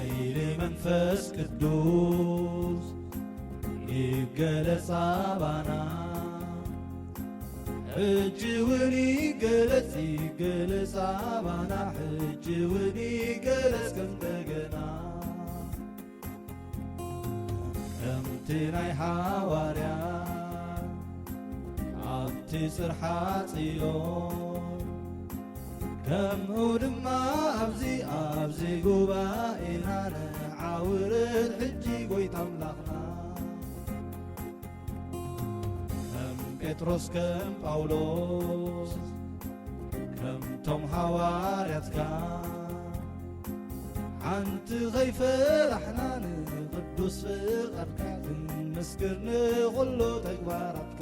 ኃይል መንፈስ ቅዱስ ይገለጽ አባና ሕጅውን ይገለጽ አባና ሕጅውን ይገለጽ ከምደገና ከምቲ ናይ ሓዋርያ ኣብቲ ጽርሓ ጽዮን ከምኡ ድማ ኣብዚ ጉባኤና ንዓውርድ ሕጂ ጐይታ ኣምላኽና ከም ጴጥሮስ ከም ጳውሎስ ከምቶም ሓዋርያትካ ሓንቲ ኸይፈራሕና ንቅዱስ ፍቓድካ ክንመስክር ንኹሉ ተግባራትካ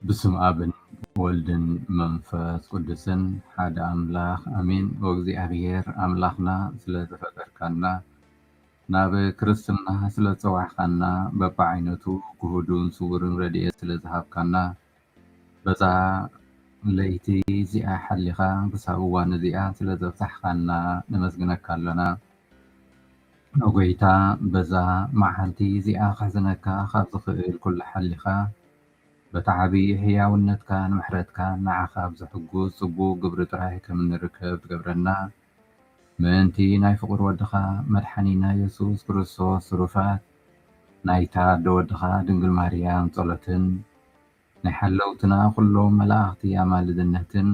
بسم آبن ولدن منفس قدسن حد أملاخ أمين وغزي أغير أملاخنا سلة فتركنا ناب كرستنا سلة صواحنا ببعينتو كهدون صورن ردية سلة زهابكنا بزا ليتي زيا حلقا بساوان زيا سلة زفتحكنا نمزقنك لنا وغيتا بزا محلتي زيا خزنك خازخير كل حلقا بتعبي حياونتك محرتك نعخا بزحقوز صبو قبر تراهي كمن ركب قبرنا منتي ناي فقر ودخا مدحنينا يسوس كريستوس رفات نايتا دودخا دنقل مريم طلتن نحلوتنا كلهم ملاختي يا مالدنتن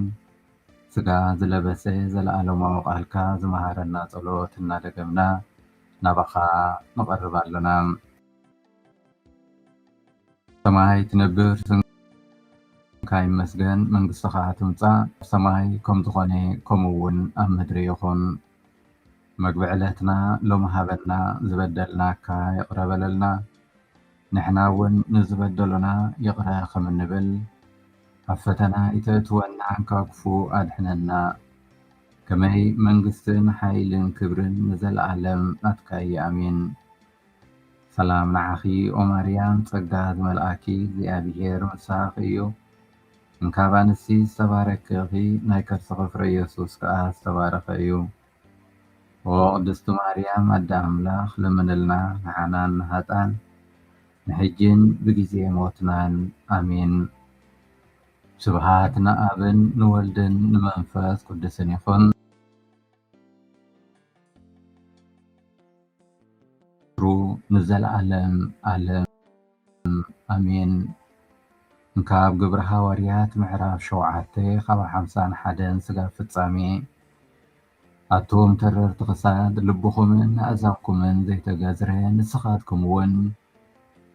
سقا زلبسي زلالو موقعلكا زمهارنا طلوتنا دقمنا نبخا نقرب لنا سماي تنبر كاي مسجن من قصة تمتع سماي كم تخوني كمون أم مدري يخون مقبعلتنا لو مهابتنا زبدلنا كاي يقرب لنا نحنا ون نزبدلنا يقرأ خم النبل حفتنا يتتونا كاكفو أدحننا كماي من قصة حيل كبرن نزل عالم أتكاي أمين سلام نعخي ومريم تقداد ملأكي زي أبيهر مساقيو انكابانسي استبارك في نايكر صغفر يسوس كأس استبارك وقدست مريم أدى أملاخ لمن لنا نحنان هاتان نحجين بجزي موتنان أمين سبحاتنا أبن نولدن نمنفس قدسن يخون نزل عالم أمين نكاب قبر حواريات معراف شوعاتي خبر حمسان حدن سقا فتسامي أتوم ترر تغساد لبخمن أزاقكمن زي تغازرين نسخاتكم ون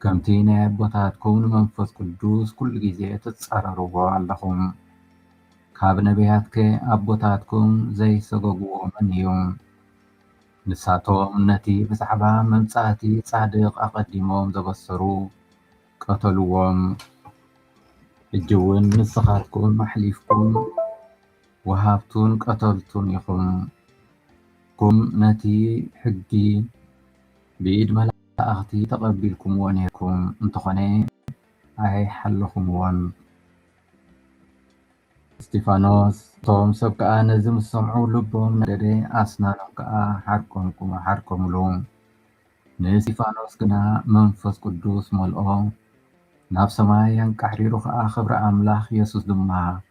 كمتين عبوتاتكم منفس قدوس كل جيزي تتصرروا علىكم كاب نبياتك عبوتاتكم زي سقاقوا من يوم نساتهم نتي بزعبا ممساتي صادق أقدمهم زبصروا قتلوهم الجوين نسخاتكم محليفكم وهابتون قتلتون يخم كم نتي حقي بيد ملاختي تقبلكم ونيكم انتخني هاي حلكم ون ستيفانوس توم سبكا نزم السمعوا لبهم ندري أسنانهم كا حركم لهم نستيفانوس كنا منفس قدوس ملؤهم ناب سمايان كحريرو خا خبر أملاخ يسوس دمها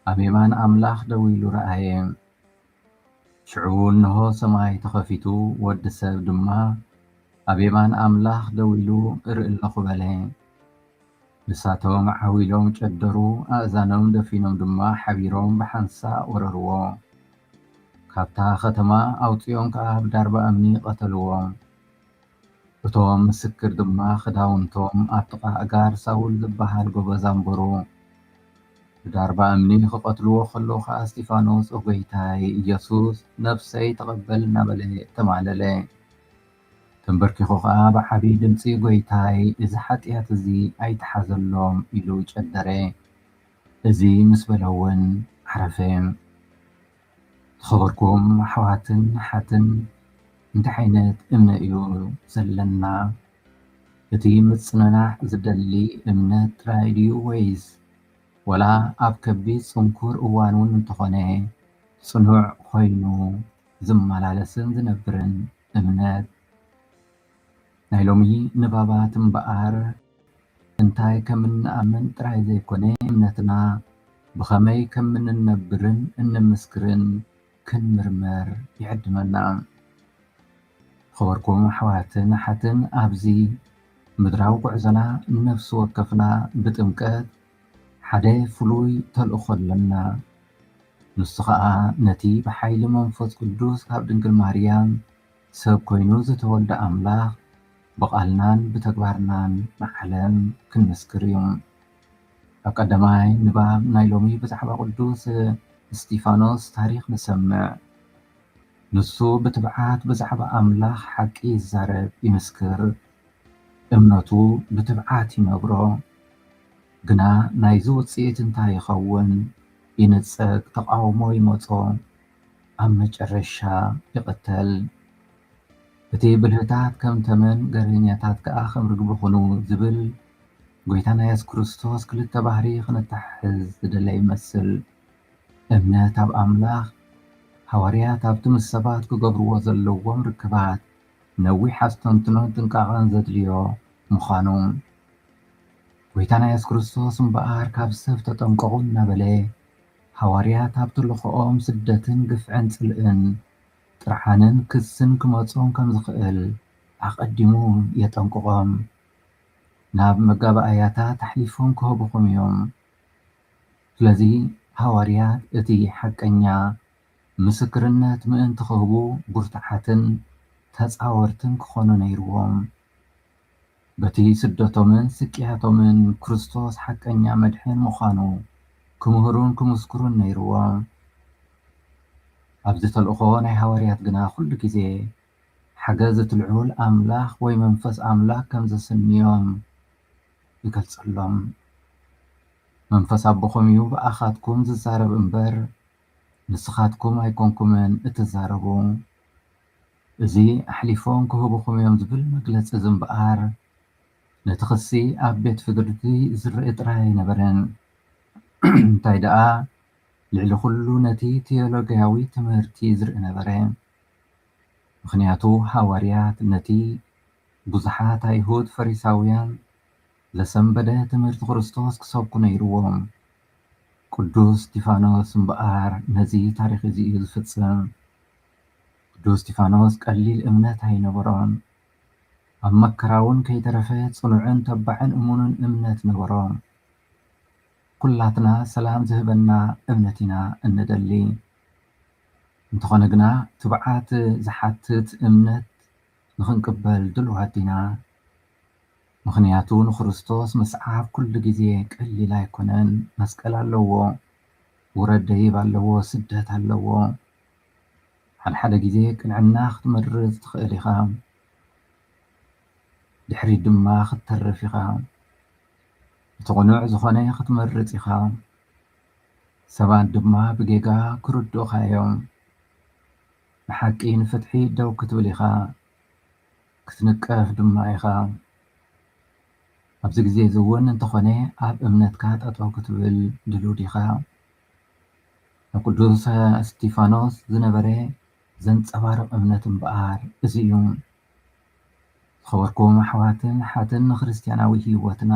أميمان أملاخ دويلو رأيهم شعون نهو سماي تخفيتو ود السب دمها أميمان أملاخ دويلو إرئل نخبالين نساتهم حويلهم جدروا أذانهم دفينهم دما حبيرهم بحنسا ورروا كابتا ختما أوتيهم كأب درب أمني قتلوهم بتوم مسكر دما خداونتهم أتقى أجار ساول ذبها الجبزان برو ብዳርባ እምኒ ክቐትልዎ ከለዉ ከዓ እስጢፋኖስ ኦጎይታይ ኢየሱስ ነፍሰይ ተቐበል እናበለ ተማለለ። ተንበርኪኹ ከዓ ብዓብዪ ድምፂ ጎይታይ እዚ ሓጢኣት እዚ ኣይተሓዘሎም ኢሉ ጨደረ። እዚ ምስ በለ እውን ዓረፈ። ተኸበርኩም ኣሕዋትን ሓትን እንታይ ዓይነት እምነት እዩ ዘለና? እቲ ምጽንናዕ ዝደሊ እምነት ጥራይ ድዩ ወይስ ወላ ኣብ ከቢድ ጽንኩር እዋን እውን እንተኾነ ጽኑዕ ኮይኑ ዝመላለስን ዝነብርን እምነት? ናይ ሎሚ ንባባት እምበኣር እንታይ ከም እንኣምን ጥራይ ዘይኮነ እምነትና ብኸመይ ከም እንነብርን እንምስክርን ክንምርመር ይዕድመና። ኸበርኩም ኣሕዋትን ሓትን ኣብዚ ምድራዊ ጉዕዞና ነፍሲ ወከፍና ብጥምቀት ሓደ ፍሉይ ተልእኾ ኣለና። ንሱ ከዓ ነቲ ብሓይሊ መንፈስ ቅዱስ ካብ ድንግል ማርያም ሰብ ኮይኑ ዝተወልደ ኣምላኽ ብቓልናን ብተግባርናን ንዓለም ክንምስክር እዩ። ኣብ ቀዳማይ ንባብ ናይ ሎሚ ብዛዕባ ቅዱስ እስጢፋኖስ ታሪክ ንሰምዕ። ንሱ ብትብዓት ብዛዕባ ኣምላኽ ሓቂ ይዛረብ ይምስክር። እምነቱ ብትብዓት ይነብሮ። ግና ናይዚ ውፅኢት እንታይ ይኸውን? ይንፀግ፣ ተቃውሞ ይመፆ፣ ኣብ መጨረሻ ይቕተል። እቲ ብልህታት ከም ተመን ገረኛታት ከዓ ከም ርግቢ ኹኑ ዝብል ጎይታና ኢየሱስ ክርስቶስ ክልተ ባህሪ ክነተሓሕዝ ዝደለ ይመስል። እምነት ኣብ ኣምላኽ፣ ሃዋርያት ኣብቲ ምስ ሰባት ክገብርዎ ዘለዎም ርክባት ነዊሕ ኣስተንትኖን ጥንቃቐን ዘድልዮ ምዃኑ ጎይታና ኢየሱስ ክርስቶስ እምበኣር ካብ ሰብ ተጠንቀቑ እናበለ ሃዋርያት ኣብ ተልእኾኦም ስደትን ግፍዕን ጽልእን ጥርዓንን ክስን ክመጾም ከም ዝኽእል ኣቐዲሙ የጠንቅቖም። ናብ መጋባእያታት ኣሕሊፎም ክህብኹም እዮም። ስለዚ ሃዋርያት እቲ ሓቀኛ ምስክርነት ምእንቲ ክህቡ ብርቱዓትን ተፃወርትን ክኾኑ ነይርዎም። በቲ ስደቶምን ስቅያቶምን ክርስቶስ ሓቀኛ መድሕን ምዃኑ ክምህሩን ክምስክሩን ነይርዎም። ኣብዚ ተልእኾ ናይ ሃዋርያት ግና ኩሉ ግዜ ሓገዝ እትልዑል ኣምላኽ ወይ መንፈስ ኣምላኽ ከም ዘስንዮም ይገልጸሎም። መንፈስ ኣቦኹም እዩ ብኣኻትኩም ዝዛረብ እምበር ንስኻትኩም ኣይኮንኩምን እትዛረቡ። እዚ ኣሕሊፎም ክህብኹም እዮም ዝብል መግለፂ ዝምበኣር ነቲ ክሲ ኣብ ቤት ፍርዲ ዝርኢ ጥራይ ኣይነበረን። እንታይ ደኣ ልዕሊ ኩሉ ነቲ ቴዎሎግያዊ ትምህርቲ ዝርኢ ነበረ። ምክንያቱ ሃዋርያት ነቲ ብዙሓት ኣይሁድ ፈሪሳውያን ዘሰንበደ ትምህርቲ ክርስቶስ ክሰብኩ ነይርዎም። ቅዱስ እስጢፋኖስ እምበኣር ነዚ ታሪክ እዚ እዩ ዝፍፅም። ቅዱስ እስጢፋኖስ ቀሊል እምነት ኣይነበሮን። ኣብ መከራ እውን ከይተረፈ ጽኑዕን ተባዕን እሙንን እምነት ነበሮም። ኩላትና ሰላም ዝህበና እምነት ኢና እንደሊ። እንተኾነ ግና ትብዓት ዝሓትት እምነት ንኽንቅበል ድልዋት ኢና። ምክንያቱ ንክርስቶስ ምስዓብ ኩሉ ግዜ ቀሊል ኣይኮነን። መስቀል ኣለዎ፣ ውረድ ደይብ ኣለዎ፣ ስደት ኣለዎ። ሓድሓደ ግዜ ቅንዕና ክትመርፅ ትኽእል ኢኻ፣ ድሕሪት ድማ ክትተርፍ ኢኻ። እቲ ቕኑዕ ዝኾነ ክትመርፅ ኢኻ። ሰባት ድማ ብጌጋ ክርድኡኻ እዮም። ንሓቂ ንፍትሒ ደው ክትብል ኢኻ፣ ክትንቀፍ ድማ ኢኻ። ኣብዚ ግዜ እዚ እውን እንተኾነ ኣብ እምነትካ ጠጠው ክትብል ድሉው ዲኻ? ቅዱስ እስጢፋኖስ ዝነበረ ዘንፀባርቕ እምነት እምበኣር እዚ እዩ። ዝኸበርኩም ኣሕዋትን ሓትን ንክርስቲያናዊ ህይወትና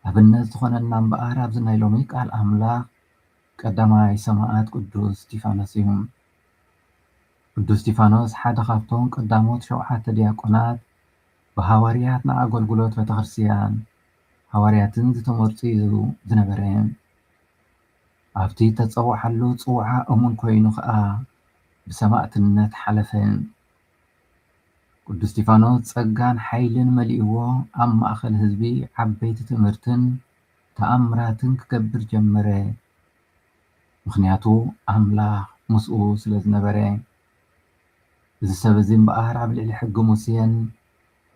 ኣብነት ዝኾነና እምበኣር ኣብዚ ናይ ሎሚ ቃል ኣምላኽ ቀዳማይ ሰማዕት ቅዱስ እስጢፋኖስ እዩ። ቅዱስ እስጢፋኖስ ሓደ ካብቶም ቀዳሞት 7 ዲያቆናት ብሃዋርያት ንኣገልግሎት ቤተክርስትያን ሃዋርያትን ዝተመርፁ እዩ ዝነበረ። ኣብቲ ተፀውዓሉ ፅውዓ እሙን ኮይኑ ከዓ ብሰማዕትነት ሓለፈ። ቅዱስ እስጢፋኖስ ጸጋን ሓይልን መሊእዎ ኣብ ማእኸል ህዝቢ ዓበይቲ ትምህርትን ተኣምራትን ክገብር ጀመረ። ምክንያቱ ኣምላኽ ምስኡ ስለ ዝነበረ። እዚ ሰብ እዚ እምበኣር ኣብ ልዕሊ ሕጊ ሙሴን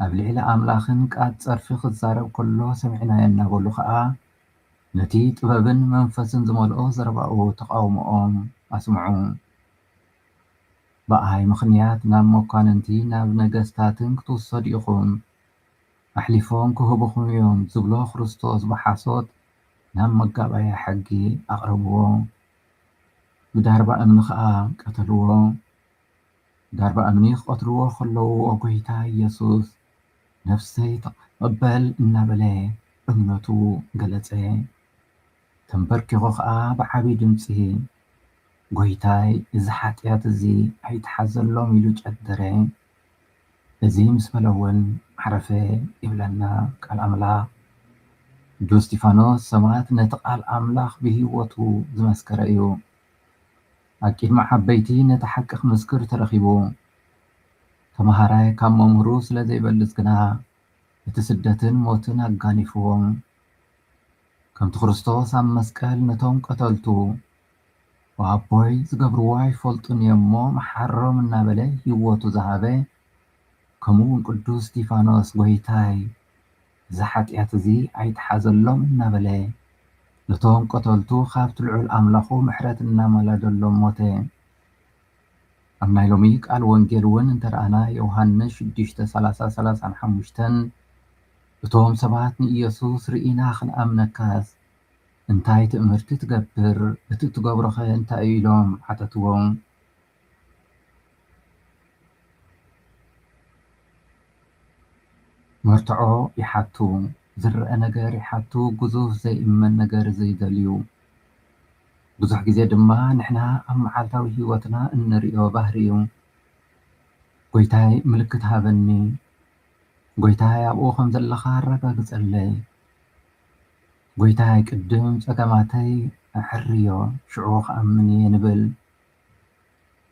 ኣብ ልዕሊ ኣምላኽን ቃል ፀርፊ ክዛረብ ከሎ ሰሚዕናዮ እናበሉ ከዓ ነቲ ጥበብን መንፈስን ዝመልኦ ዘረባኡ ተቃውሞኦም ኣስምዑ። በኣይ ምክንያት ናብ መኳንንቲ ናብ ነገስታትን ክትውሰዱ ኢኹም ኣሕሊፎም ክህብኩም እዮም ዝብሎ ክርስቶስ ብሓሶት ናብ መጋባእያ ሕጊ ኣቕረብዎ። ብዳርባ እምኒ ከዓ ቀተልዎ። ዳርባ እምኒ ክቀትልዎ ከለዉ ጎይታ ኢየሱስ ነፍሰይ ተቐበል እናበለ እምነቱ ገለፀ። ተንበርኪኹ ከዓ ብዓብይ ድምፂ ጎይታይ እዚ ሓጢኣት እዚ ኣይተሓዘሎም ኢሉ ጨደረ። እዚ ምስ በለ እውን ዓረፈ ይብለና ቃል ኣምላኽ። ቅዱስ እስጢፋኖስ ሰማዕት ነቲ ቃል ኣምላኽ ብሂወቱ ዝመስከረ እዩ። ኣብ ቅድሚ ዓበይቲ ነቲ ሓቂ ክምስክር ተረኺቡ። ተምሃራይ ካብ መምህሩ ስለ ዘይበልፅ ግና እቲ ስደትን ሞትን ኣጋኒፍዎም። ከምቲ ክርስቶስ ኣብ መስቀል ነቶም ቀተልቱ ወኣቦይ ዝገብርዎ ኣይፈልጡን እዮም እሞ መሓሮም እናበለ ሂወቱ ዝሃበ ከምኡውን ቅዱስ እስጢፋኖስ ጎይታይ እዚ ሓጢኣት እዚ ኣይተሓዘሎም እናበለ ነቶም ቀተልቱ ካብቲ ልዑል ኣምላኹ ምሕረት እናመላደሎም ሞተ። ኣብ ናይ ሎሚ ቃል ወንጌል እውን እንተረኣና ዮሃንስ 6:30-35 እቶም ሰባት ንኢየሱስ ርኢና ክንኣምነካስ እንታይ ትእምርቲ ትገብር እቲ ትገብሮ ኸ እንታይ እዩ ኢሎም ሓተትዎም። መርትዖ ይሓቱ፣ ዝረአ ነገር ይሓቱ፣ ግዙፍ ዘይእመን ነገር ዘይደልዩ። ብዙሕ ግዜ ድማ ንሕና ኣብ መዓልታዊ ሂወትና እንሪኦ ባህሪ እዩ። ጎይታይ ምልክት ሃበኒ፣ ጎይታይ ኣብኡ ከም ዘለካ ኣረጋግፀለይ፣ ጎይታይ ቅድም ፀገማተይ ኣሕርዮ ሽዑ ክኣምን እየ ንብል።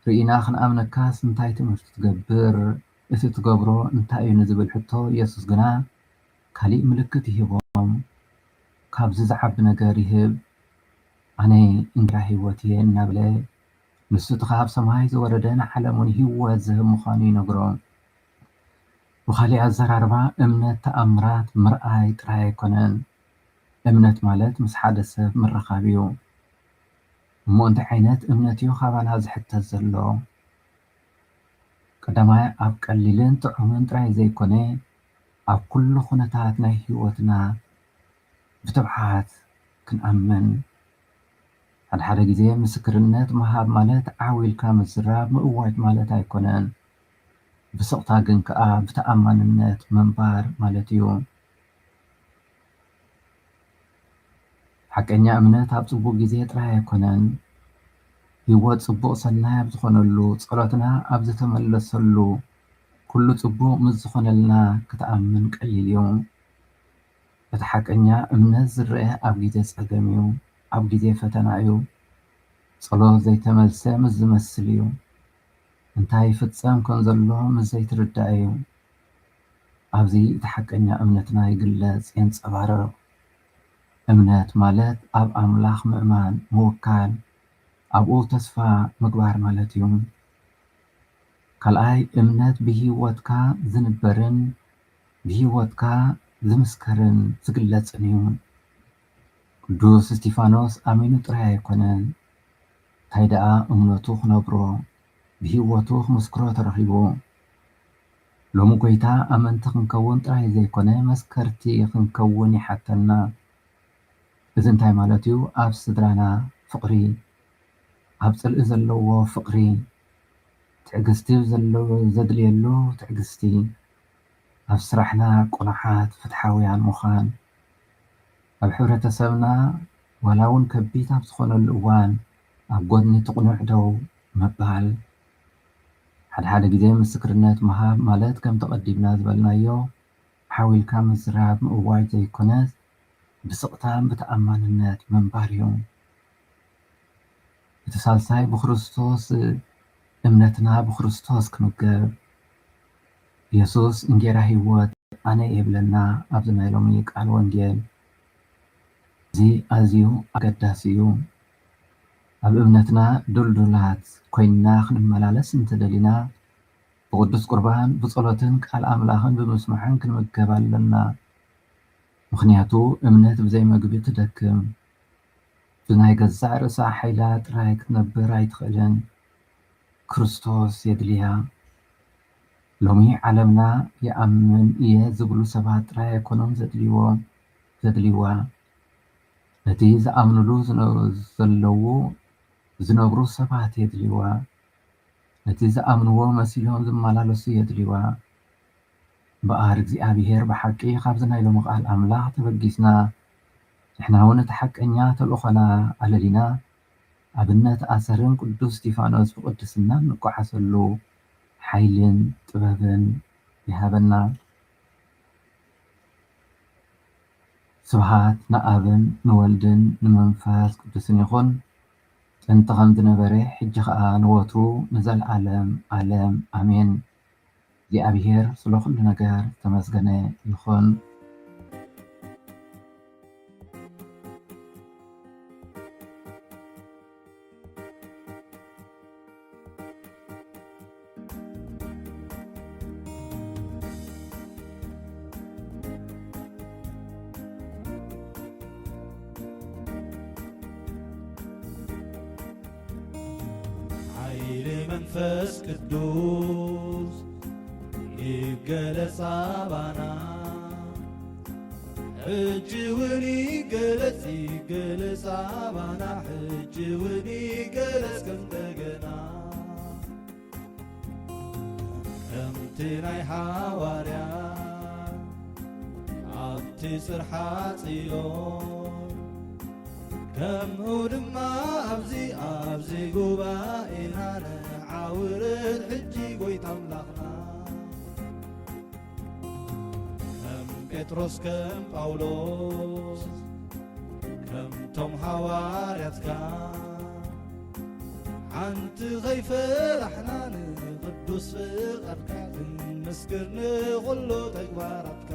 ርኢና ክንኣምነካስ እንታይ ትምህርቲ ትገብር እቲ ትገብሮ እንታይ እዩ ንዝብል ሕቶ ኢየሱስ ግና ካሊእ ምልክት ይህቦም። ካብዚ ዝዓቢ ነገር ይህብ ኣነ እንጀራ ሂወት እየ እናበለ ንሱ እቲ ካብ ሰማይ ዝወረደ ንዓለሙን ሂወት ዝህብ ምዃኑ ይነግሮም። ብካሊእ ኣዘራርባ እምነት ተኣምራት ምርኣይ ጥራይ ኣይኮነን። እምነት ማለት ምስ ሓደ ሰብ ምርኻብ እዩ። እሞ እንታይ ዓይነት እምነት እዩ ካባና ዝሕተት ዘሎ? ቀዳማይ ኣብ ቀሊልን ጥዑምን ጥራይ ዘይኮነ ኣብ ኩሉ ኩነታት ናይ ሂወትና ብትብዓት ክንኣምን። ሓደ ግዜ ምስክርነት ምሃብ ማለት ዓዊልካ ምዝራብ ምእዋጅ ማለት ኣይኮነን። ብስቕታ ግን ከዓ ብተኣማንነት ምንባር ማለት እዩ። ሓቀኛ እምነት ኣብ ፅቡቅ ግዜ ጥራይ ኣይኮነን። ሂወት ፅቡቅ ሰናይ ኣብ ዝኾነሉ፣ ፀሎትና ኣብ ዝተመለሰሉ ኩሉ ፅቡቅ ምስ ዝኾነልና ክትኣምን ቀሊል እዩ። እቲ ሓቀኛ እምነት ዝረአ ኣብ ግዜ ፀገም እዩ፣ ኣብ ግዜ ፈተና እዩ። ፀሎት ዘይተመልሰ ምስ ዝመስል እዩ። እንታይ ይፍፀም ከም ዘሎ ምስ ዘይትርዳእ እዩ። ኣብዚ እቲ ሓቀኛ እምነትና ይግለፅ የንፀባረቕ። እምነት ማለት ኣብ ኣምላኽ ምእማን ምውካል፣ ኣብኡ ተስፋ ምግባር ማለት እዩ። ካልኣይ እምነት ብሂወትካ ዝንበርን ብሂወትካ ዝምስከርን ዝግለፅን እዩ። ቅዱስ እስጢፋኖስ ኣሚኑ ጥራይ ኣይኮነን፣ እንታይ ደኣ እምነቱ ክነብሮ ብሂወቱ ክምስክሮ ተረኺቡ። ሎሚ ጎይታ ኣመንቲ ክንከውን ጥራይ ዘይኮነ መስከርቲ ክንከውን ይሓተና። እዚ እንታይ ማለት እዩ? ኣብ ስድራና ፍቕሪ፣ ኣብ ፅልኢ ዘለዎ ፍቕሪ፣ ትዕግስቲ ዘድልየሉ ትዕግስቲ፣ ኣብ ስራሕና ቁኑዓት ፍትሓውያን ምዃን፣ ኣብ ሕብረተሰብና ዋላ እውን ከቢድ ኣብ ዝኾነሉ እዋን ኣብ ጎድኒ ትቕኑዕ ደው ምባል። ሓደ ግዜ ምስክርነት ምሃብ ማለት ከም ተቐዲምና ዝበልናዮ ሓዊልካ ምዝራብ ምእዋጅ ዘይኮነስ ብስቕታን ብተኣማንነት ምንባር እዩ። እቲ ሳልሳይ ብክርስቶስ እምነትና ብክርስቶስ ክንገብ። ኢየሱስ እንጀራ ሂወት ኣነ የብለና ኣብዚ ናይ ሎሚ ቃል ወንጌል። እዚ ኣዝዩ ኣገዳሲ እዩ። ኣብ እምነትና ዱልዱላት ኮይንና ክንመላለስ እንተደሊና ብቅዱስ ቁርባን ብጸሎትን ቃል ኣምላኽን ብምስማዕን ክንምገብ ኣለና። ምክንያቱ እምነት ብዘይ መግቢ ትደክም። ብናይ ገዛእ ርእሳ ሓይላ ጥራይ ክትነብር ኣይትኽእልን። ክርስቶስ የድልያ። ሎሚ ዓለምና ይኣምን እየ ዝብሉ ሰባት ጥራይ ኣይኮኖም ዘድልይዋ ነቲ ዝኣምንሉ ዘለዉ ዝነብሩ ሰባት የድልይዋ። ነቲ ዝኣምንዎ መሲሎም ዝመላለሱ የድልይዋ። በኣር እግዚኣብሔር ብሓቂ ካብዚ ናይ ሎሚ ቃል ኣምላኽ ተበጊስና ንሕና እውን እቲ ሓቀኛ ተልእኾና ኣለሊና ኣብነት ኣሰርን ቅዱስ እስጢፋኖስ ብቅድስና እንቋዓሰሉ ሓይልን ጥበብን ይሃበና። ስብሃት ንኣብን ንወልድን ንመንፈስ ቅዱስን ይኹን ጥንቲ ከም ዝነበረ ሕጂ ከዓ ንወትሩ ንዘለዓለም ዓለም ኣሜን። እግዚኣብሔር ስለ ኩሉ ነገር ተመስገነ ይኹን። ኃይል መንፈስ ቅዱስ ይገለጽ አባና ሕጅውን ይገለጽ አባና ሕጅውን ይገለጽ ከእንደገና ከምቲ ናይ ሐዋርያት ኣብቲ ጽርሐ ጽዮን ከምኡ ድማ ኣብዚ ጉባኤና ንዓውርድ ሕጂ ጎይታ ኣምላኽና ከም ጴጥሮስ ከም ጳውሎስ ከምቶም ሐዋርያትካ ሓንቲ ኸይፈራሕና ንቅዱስ ፍቓድካ ክንመስክር ንኹሉ ተግባራትካ